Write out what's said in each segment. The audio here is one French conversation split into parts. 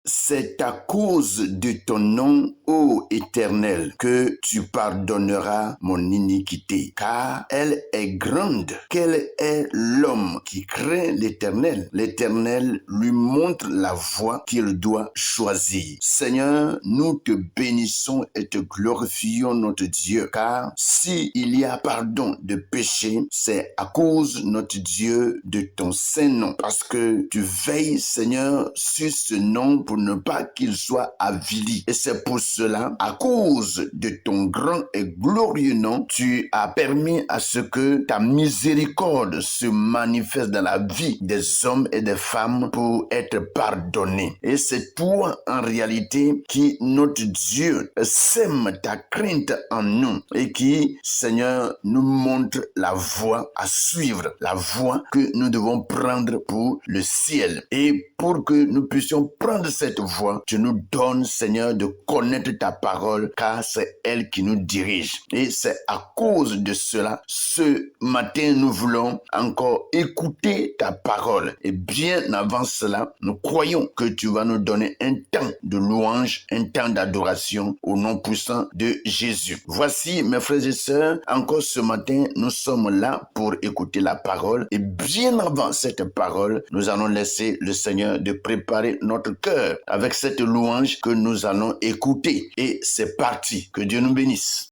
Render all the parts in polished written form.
C'est à cause de ton nom, ô Éternel, que tu pardonneras mon iniquité, car elle est grande. Quel est l'homme qui craint l'Éternel? L'Éternel lui montre la voie qu'il doit choisir. Seigneur, nous te bénissons et te glorifions, notre Dieu, car s'il y a pardon de péché, c'est à cause, notre Dieu, de ton saint nom, parce que tu veilles, Seigneur, sur ce nom pour ne pas qu'il soit avili. Et c'est pour cela, à cause de ton grand et glorieux nom, tu as permis à ce que ta miséricorde se manifeste dans la vie des hommes et des femmes pour être pardonnés. Et c'est toi, en réalité, qui, notre Dieu, sème ta crainte en nous et qui, Seigneur, nous montre la voie à suivre, la voie que nous devons prendre pour le ciel. Et pour que nous puissions prendre cette voie, tu nous donnes, Seigneur, de connaître ta parole, car c'est elle qui nous dirige. Et c'est à cause de cela, ce matin, nous voulons encore écouter ta parole. Et bien avant cela, nous croyons que tu vas nous donner un temps de louange, un temps d'adoration au nom puissant de Jésus. Voici, mes frères et sœurs, encore ce matin, nous sommes là pour écouter la parole. Et bien avant cette parole, nous allons laisser le Seigneur de préparer notre cœur avec cette louange que nous allons écouter. Et c'est parti. Que Dieu nous bénisse.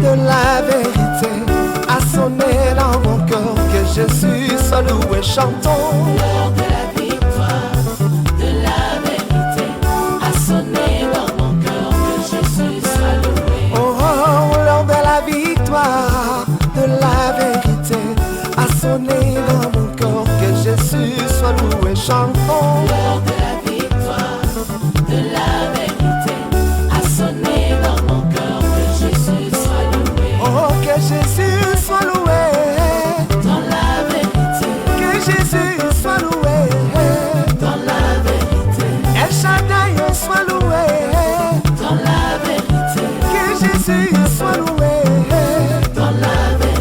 De la vérité a sonné dans mon cœur, que Jésus soit loué, chantons. L'heure de la victoire, de la vérité a sonné dans mon cœur, que Jésus soit loué. Oh, oh, l'heure de la victoire, de la vérité a sonné dans mon cœur, que Jésus soit loué, chantons. L'heure de la victoire, de la vérité a sonné dans mon cœur, que Jésus soit loué. Oh, que Jésus soit loué dans la vérité, que Jésus soit loué dans la vérité, El Shaddai soit loué dans la vérité, que Jésus soit loué dans la vérité.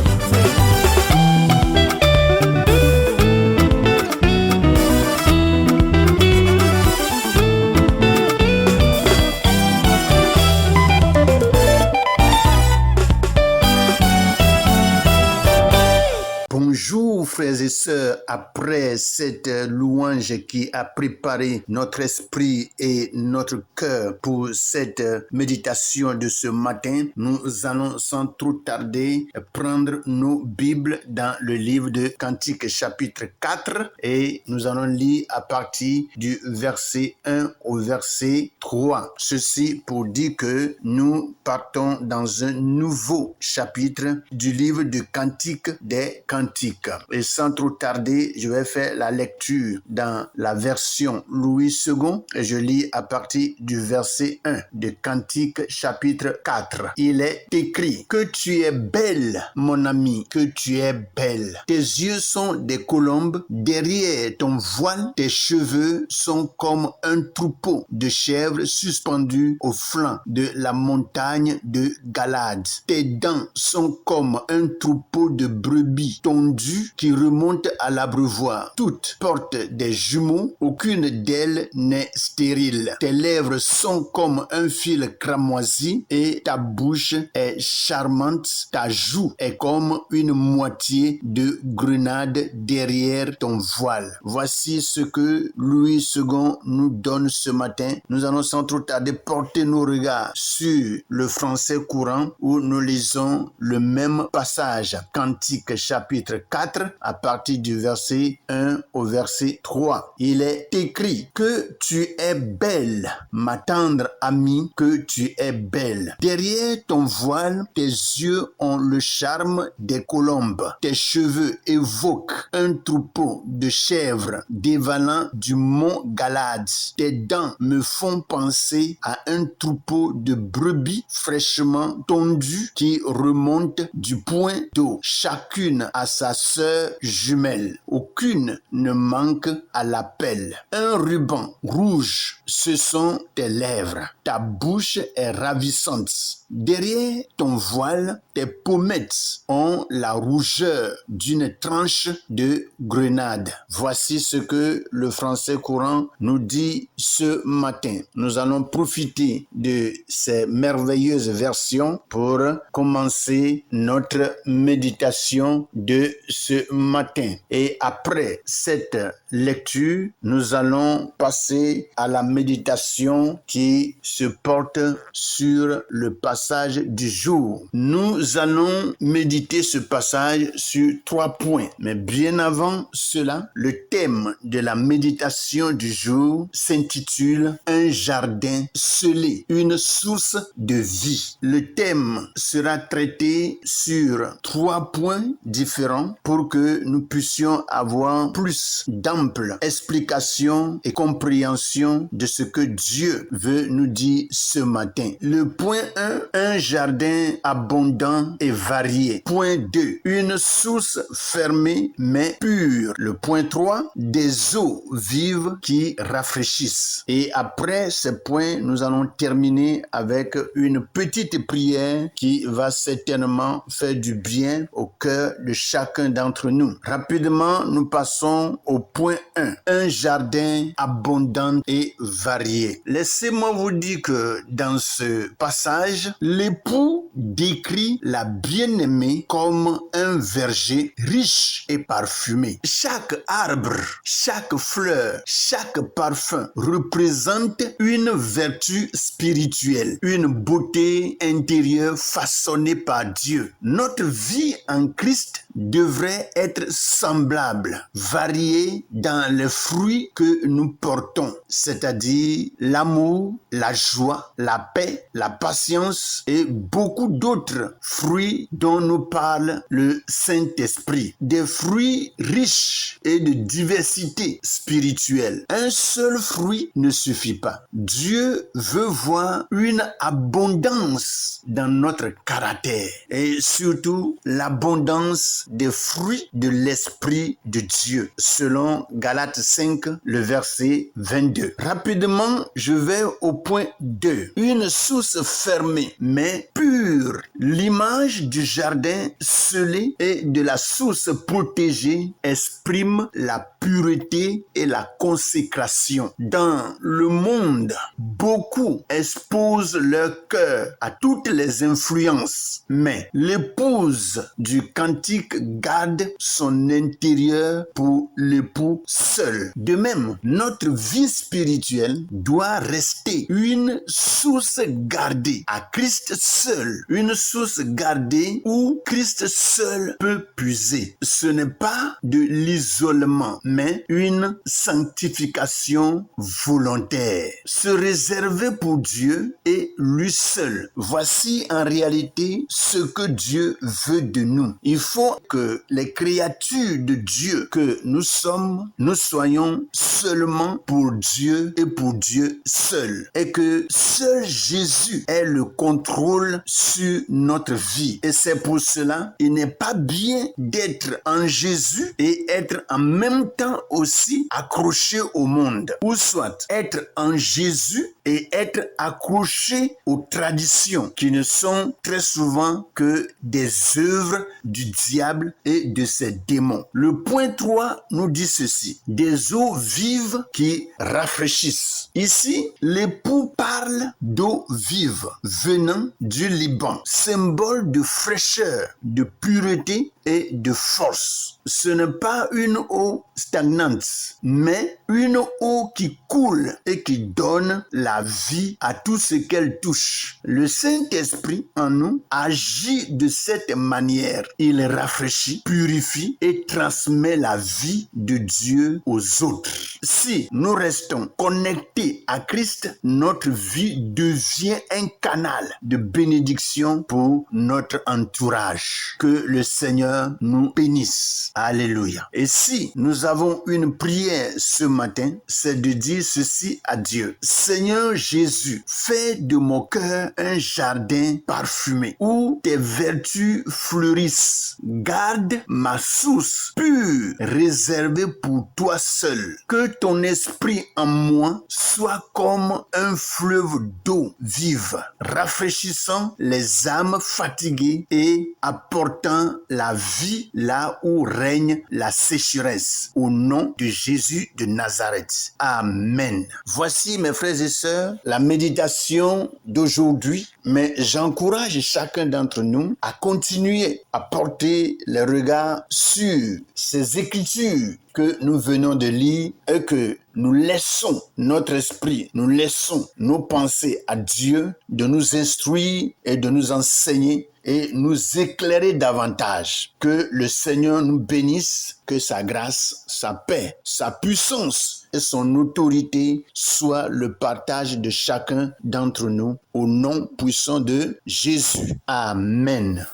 Bonjour frères et sœurs, après cette louange qui a préparé notre esprit et notre cœur pour cette méditation de ce matin, nous allons sans trop tarder prendre nos Bibles dans le livre de Cantiques chapitre 4 et nous allons lire à partir du verset 1 au verset 3. Ceci pour dire que nous partons dans un nouveau chapitre du livre de Cantiques des Cantiques. Et sans trop tarder, je vais faire la lecture dans la version Louis II et je lis à partir du verset 1 de Cantiques chapitre 4. Il est écrit que tu es belle, mon ami, que tu es belle. Tes yeux sont des colombes, derrière ton voile, tes cheveux sont comme un troupeau de chèvres suspendus au flanc de la montagne de Galade. Tes dents sont comme un troupeau de brebis tondues qui remontent à l'abreuvoir. Toutes portent des jumeaux, aucune d'elles n'est stérile. Tes lèvres sont comme un fil cramoisi et ta bouche est charmante. Ta joue est comme une moitié de grenade derrière ton voile. Voici ce que Louis II nous donne ce matin. Nous allons sans trop tarder porter nos regards sur le français courant où nous lisons le même passage. Cantique chapitre 4 à partir du verset 1 au verset 3. Il est écrit que tu es belle, ma tendre amie, que tu es belle. Derrière ton voile, tes yeux ont le charme des colombes. Tes cheveux évoquent un troupeau de chèvres dévalant du mont Galade. Tes dents me font penser à un troupeau de brebis fraîchement tondues qui remontent du point d'eau, chacune à sa sœur jumelle. Aucune ne manque à l'appel. Un ruban rouge, ce sont tes lèvres. Ta bouche est ravissante. Derrière ton voile, tes pommettes ont la rougeur d'une tranche de grenade. Voici ce que le français courant nous dit ce matin. Nous allons profiter de ces merveilleuses versions pour commencer notre méditation de ce matin. Et après cette lecture, nous allons passer à la méditation qui se porte sur le passage du jour. Nous allons méditer ce passage sur 3 points. Mais bien avant cela, le thème de la méditation du jour s'intitule « Un jardin scellé, une source de vie ». Le thème sera traité sur 3 points différents pour que nous puissions avoir plus d'amples explications et compréhension de ce que Dieu veut nous dire ce matin. Le point 1, un jardin abondant et varié. Point 2, une source fermée mais pure. Le point 3, des eaux vives qui rafraîchissent. Et après ce point, nous allons terminer avec une petite prière qui va certainement faire du bien au cœur de chacun d'entre nous. Rapidement, nous passons au point 1. Un jardin abondant et varié. Laissez-moi vous dire que dans ce passage, l'époux décrit la bien-aimée comme un verger riche et parfumé. Chaque arbre, chaque fleur, chaque parfum représente une vertu spirituelle, une beauté intérieure façonnée par Dieu. Notre vie en Christ devrait être semblable, variée dans les fruits que nous portons, c'est-à-dire l'amour, la joie, la paix, la patience et beaucoup d'autres fruits dont nous parle le Saint-Esprit. Des fruits riches et de diversité spirituelle. Un seul fruit ne suffit pas. Dieu veut voir une abondance dans notre caractère et surtout l'abondance des fruits de l'Esprit de Dieu, selon Galates 5, le verset 22. Rapidement, je vais au point 2. Une source fermée, mais pure. L'image du jardin scellé et de la source protégée exprime la pureté et la consécration. Dans le monde, beaucoup exposent leur cœur à toutes les influences, mais l'épouse du cantique garde son intérieur pour l'époux seul. De même, notre vie spirituelle doit rester une source gardée à Christ seul, une source gardée où Christ seul peut puiser. Ce n'est pas de l'isolement, mais une sanctification volontaire. Se réserver pour Dieu et lui seul. Voici en réalité ce que Dieu veut de nous. Il faut que les créatures de Dieu que nous sommes, nous soyons seulement pour Dieu et pour Dieu seul. Et que seul Jésus ait le contrôle sur notre vie. Et c'est pour cela, il n'est pas bien d'être en Jésus et être en même temps aussi accroché au monde. Ou soit être en Jésus et être accroché aux traditions qui ne sont très souvent que des œuvres du diable et de ses démons. Le point 3 nous dit ceci: des eaux vives qui rafraîchissent. Ici, l'époux parle d'eau vive venant du Liban, symbole de fraîcheur, de pureté et de force. Ce n'est pas une eau stagnante, mais une eau qui coule et qui donne la vie à tout ce qu'elle touche. Le Saint-Esprit en nous agit de cette manière. Il rafraîchit, purifie et transmet la vie de Dieu aux autres. Si nous restons connectés à Christ, notre vie devient un canal de bénédiction pour notre entourage. Que le Seigneur nous bénisse. Alléluia. Et si nous avons une prière ce matin, c'est de dire ceci à Dieu. Seigneur Jésus, fais de mon cœur un jardin parfumé où tes vertus fleurissent. Garde ma source pure, réservée pour toi seul. Que ton esprit en moi soit comme un fleuve d'eau vive, rafraîchissant les âmes fatiguées et apportant la vie là où règne la sécheresse. Au nom de Jésus de Nazareth. Amen. Voici, mes frères et sœurs, la méditation d'aujourd'hui, mais j'encourage chacun d'entre nous à continuer à porter les regards sur ces écritures que nous venons de lire et que nous laissons notre esprit, nous laissons nos pensées à Dieu de nous instruire et de nous enseigner et nous éclairer davantage. Que le Seigneur nous bénisse, que sa grâce, sa paix, sa puissance et son autorité soient le partage de chacun d'entre nous au nom puissant de Jésus. Amen.